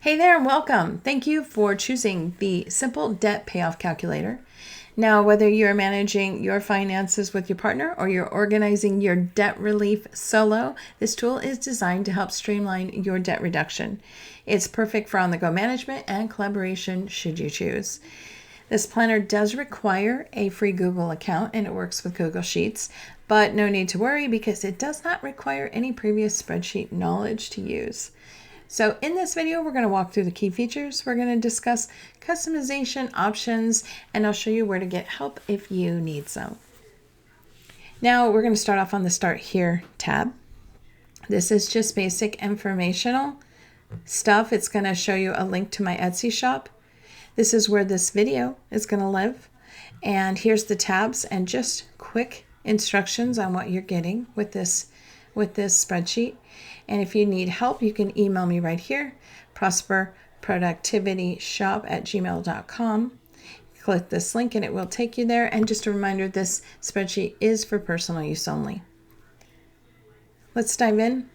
Hey there and welcome. Thank you for choosing the Simple Debt Payoff Calculator. Now, whether you're managing your finances with your partner or you're organizing your debt relief solo, this tool is designed to help streamline your debt reduction. It's perfect for on-the-go management and collaboration should you choose. This planner does require a free Google account and it works with Google Sheets, but no need to worry because it does not require any previous spreadsheet knowledge to use. So in this video, we're going to walk through the key features. We're going to discuss customization options, and I'll show you where to get help if you need some. Now we're going to start off on the Start Here tab. This is just basic informational stuff. It's going to show you a link to my Etsy shop. This is where this video is going to live. And here's the tabs and just quick instructions on what you're getting with this spreadsheet. And if you need help, you can email me right here, prosperproductivityshop@gmail.com. Click this link and it will take you there. And just a reminder, this spreadsheet is for personal use only. Let's dive in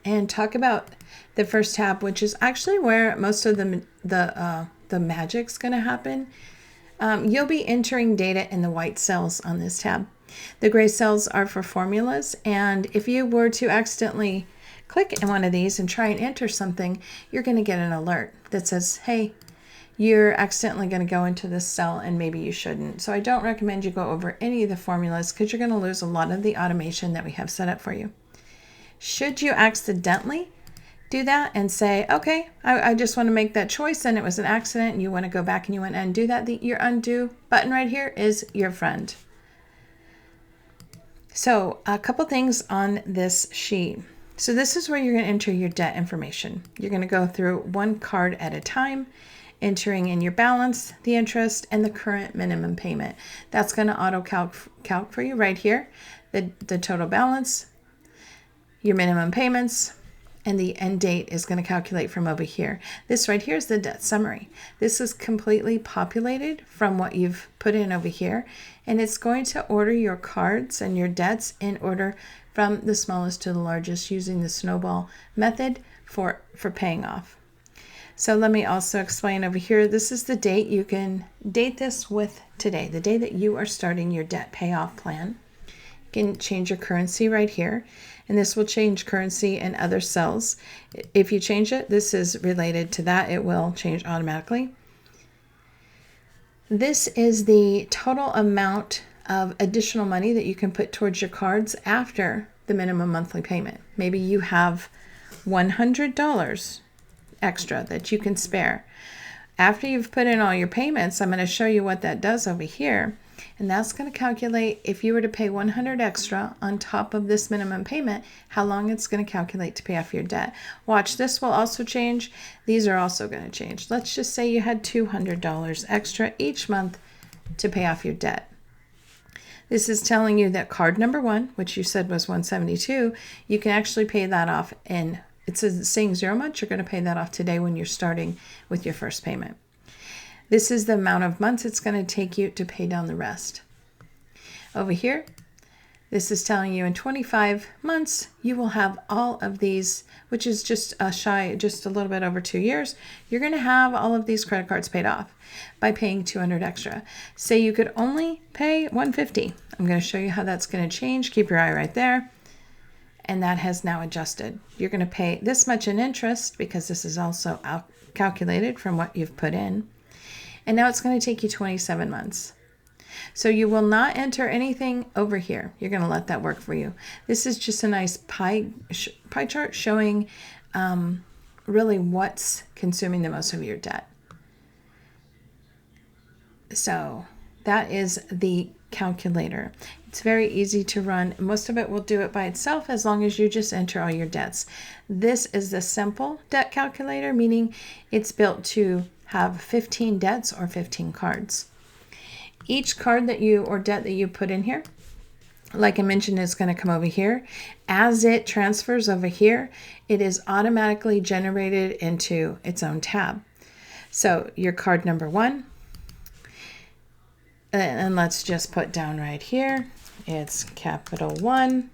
and talk about the first tab, which is actually where most of the magic's going to happen. You'll be entering data in the white cells on this tab. The gray cells are for formulas, and if you were to accidentally click in one of these and try and enter something, you're going to get an alert that says, hey, you're accidentally going to go into this cell and maybe you shouldn't. So I don't recommend you go over any of the formulas because you're going to lose a lot of the automation that we have set up for you. Should you accidentally do that and say, okay, I just want to make that choice and it was an accident and you want to go back and you want to undo that, your undo button right here is your friend. So a couple things on this sheet. So this is where you're going to enter your debt information. You're going to go through one card at a time, entering in your balance, the interest, and the current minimum payment. That's going to auto calc for you right here. The total balance, your minimum payments, and the end date is going to calculate from over here. This right here is the debt summary. This is completely populated from what you've put in over here, and it's going to order your cards and your debts in order from the smallest to the largest using the Snowball method for paying off. So let me also explain over here. This is the date. You can date this with today, the day that you are starting your debt payoff plan. You can change your currency right here, and this will change currency in other cells. If you change it, this is related to that. It will change automatically. This is the total amount of additional money that you can put towards your cards after the minimum monthly payment. Maybe you have $100 extra that you can spare. After you've put in all your payments, I'm going to show you what that does over here. And that's going to calculate if you were to pay $100 extra on top of this minimum payment, how long it's going to calculate to pay off your debt. Watch, this will also change. These are also going to change. Let's just say you had $200 extra each month to pay off your debt. This is telling you that card number one, which you said was $172, you can actually pay that off in, it's saying 0 months, you're going to pay that off today when you're starting with your first payment. This is the amount of months it's going to take you to pay down the rest. Over here, this is telling you in 25 months, you will have all of these, which is just a little bit over 2 years. You're going to have all of these credit cards paid off by paying $200 extra. Say you could only pay $150. I'm going to show you how that's going to change. Keep your eye right there. And that has now adjusted. You're going to pay this much in interest because this is also calculated from what you've put in. And now it's going to take you 27 months. So you will not enter anything over here. You're going to let that work for you. This is just a nice pie chart showing really what's consuming the most of your debt. So that is the calculator. It's very easy to run. Most of it will do it by itself as long as you just enter all your debts. This is the Simple Debt Calculator, meaning it's built to have 15 debts or 15 cards. Each card that you or debt that you put in here, like I mentioned, is going to come over here. As it transfers over here, it is automatically generated into its own tab. So your card number one, and let's just put down right here, it's capital 1,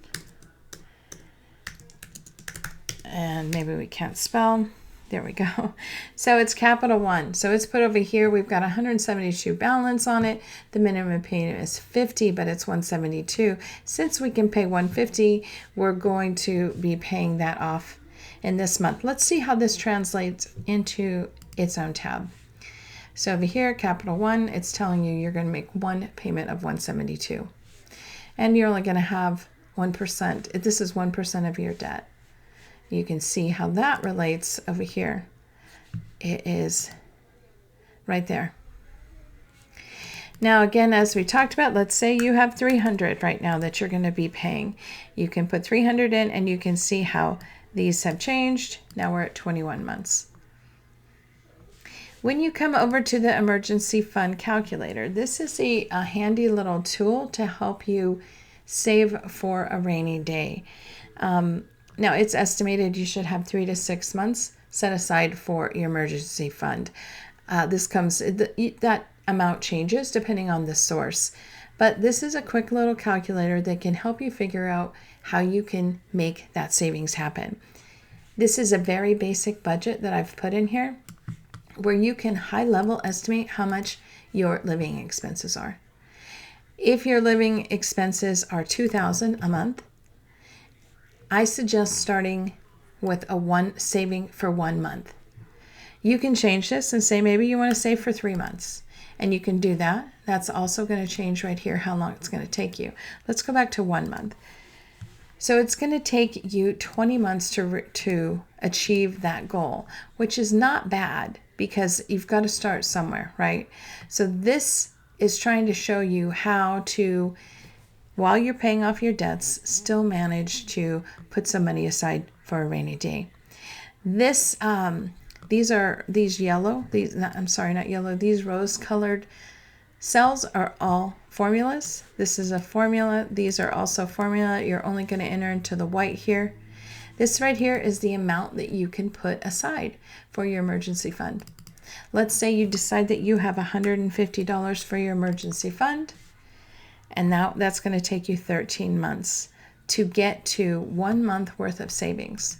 and maybe we can't spell. There we go. So it's capital one. So it's put over here. We've got 172 balance on it. The minimum payment is 50, but it's 172. Since we can pay 150, we're going to be paying that off in this month. Let's see how this translates into its own tab. So over here, capital one, it's telling you you're going to make one payment of 172. And you're only going to have 1%. This is 1% of your debt. You can see how that relates over here. It is right there. Now, again, as we talked about, let's say you have 300 right now that you're going to be paying. You can put 300 in and you can see how these have changed. Now we're at 21 months. When you come over to the emergency fund calculator, this is a handy little tool to help you save for a rainy day. Now, it's estimated you should have 3 to 6 months set aside for your emergency fund. That amount changes depending on the source. But this is a quick little calculator that can help you figure out how you can make that savings happen. This is a very basic budget that I've put in here where you can high level estimate how much your living expenses are. If your living expenses are $2,000 a month, I suggest starting with saving for 1 month. You can change this and say maybe you want to save for 3 months, and you can do that. That's also going to change right here how long it's going to take you. Let's go back to 1 month. So it's going to take you 20 months to achieve that goal, which is not bad because you've got to start somewhere, right? So this is trying to show you how to, while you're paying off your debts, still manage to put some money aside for a rainy day. These rose-colored cells are all formulas. This is a formula. These are also formula. You're only going to enter into the white here. This right here is the amount that you can put aside for your emergency fund. Let's say you decide that you have $150 for your emergency fund. And now that's going to take you 13 months to get to 1 month worth of savings.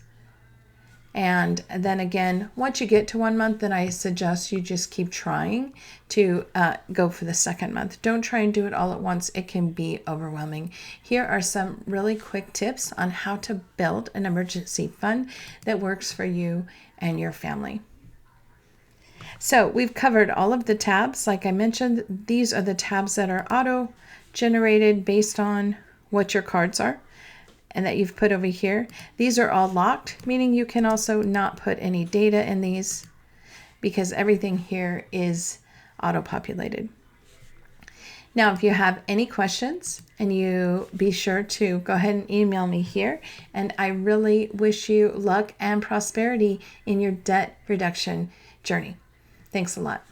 And then again, once you get to 1 month, then I suggest you just keep trying to go for the second month. Don't try and do it all at once. It can be overwhelming. Here are some really quick tips on how to build an emergency fund that works for you and your family. So we've covered all of the tabs. Like I mentioned, these are the tabs that are auto-generated based on what your cards are and that you've put over here. These are all locked, meaning you can also not put any data in these because everything here is auto-populated. Now, if you have any questions, and you be sure to go ahead and email me here, and I really wish you luck and prosperity in your debt reduction journey. Thanks a lot.